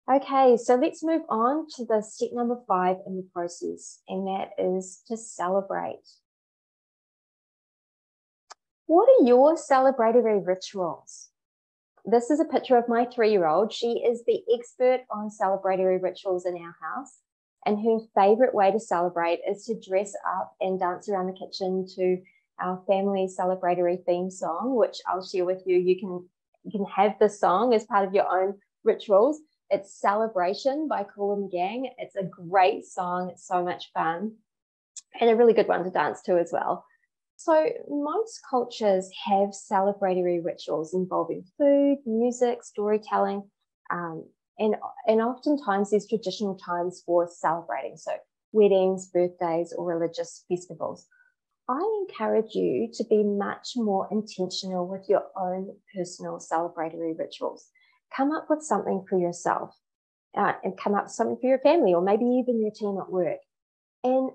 Okay, so let's move on to the step number 5 in the process, and that is to celebrate. What are your celebratory rituals? This is a picture of my 3-year-old. She is the expert on celebratory rituals in our house, and her favorite way to celebrate is to dress up and dance around the kitchen to our family celebratory theme song, which I'll share with you. You can have this song as part of your own rituals. It's Celebration by Kool and the Gang. It's a great song. It's so much fun and a really good one to dance to as well. So most cultures have celebratory rituals involving food, music, storytelling, and oftentimes there's traditional times for celebrating, so weddings, birthdays, or religious festivals. I encourage you to be much more intentional with your own personal celebratory rituals. Come up with something for yourself and come up with something for your family, or maybe even your team at work. And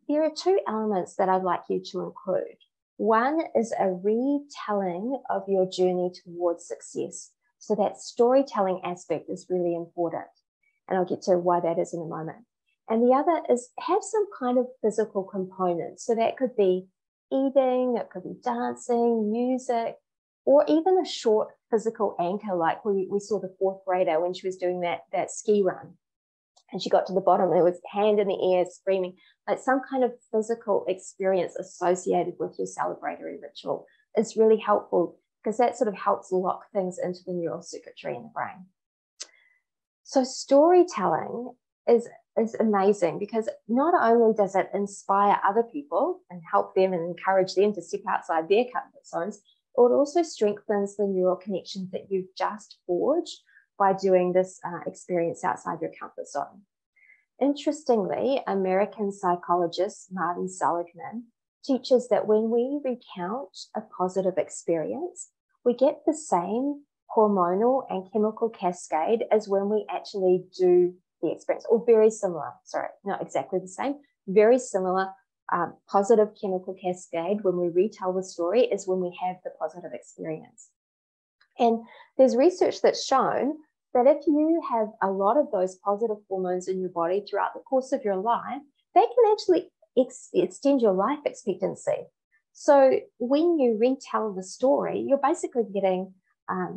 there are 2 elements that I'd like you to include. One is a retelling of your journey towards success. So that storytelling aspect is really important. And I'll get to why that is in a moment. And the other is have some kind of physical component. So that could be eating, it could be dancing, music, or even a short physical anchor, like we saw the 4th grader when she was doing that ski run. And she got to the bottom and it was hand in the air screaming, like some kind of physical experience associated with your celebratory ritual is really helpful, because that sort of helps lock things into the neural circuitry in the brain. So storytelling is amazing, because not only does it inspire other people and help them and encourage them to step outside their comfort zones, it also strengthens the neural connections that you've just forged by doing this experience outside your comfort zone. Interestingly, American psychologist Martin Seligman teaches that when we recount a positive experience, we get the same hormonal and chemical cascade as when we actually do the experience, or very similar, sorry, not exactly the same, very similar positive chemical cascade when we retell the story is when we have the positive experience. And there's research that's shown that if you have a lot of those positive hormones in your body throughout the course of your life, they can actually extend your life expectancy. So when you retell the story, you're basically getting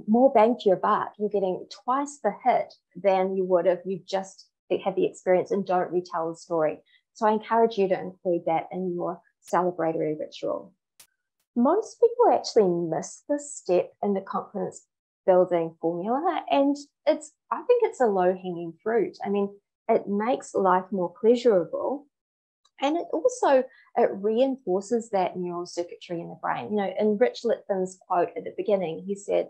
more bang to your buck. You're getting twice the hit than you would if you just had the experience and don't retell the story. So I encourage you to include that in your celebratory ritual. Most people actually miss this step in the confidence building formula, and I think it's a low-hanging fruit. I mean, it makes life more pleasurable, and it reinforces that neural circuitry in the brain. You know, in Rich Litvin's quote at the beginning, he said,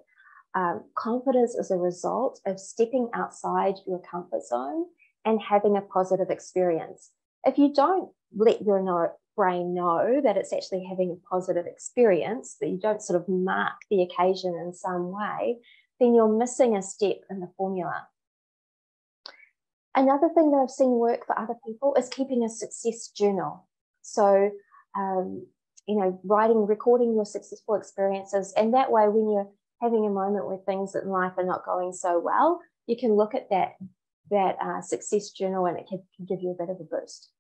confidence is a result of stepping outside your comfort zone and having a positive experience. If you don't let your brain know that it's actually having a positive experience, that you don't sort of mark the occasion in some way, then you're missing a step in the formula. Another thing that I've seen work for other people is keeping a success journal. So, recording your successful experiences. And that way, when you're having a moment where things in life are not going so well, you can look at that success journal and it can give you a bit of a boost.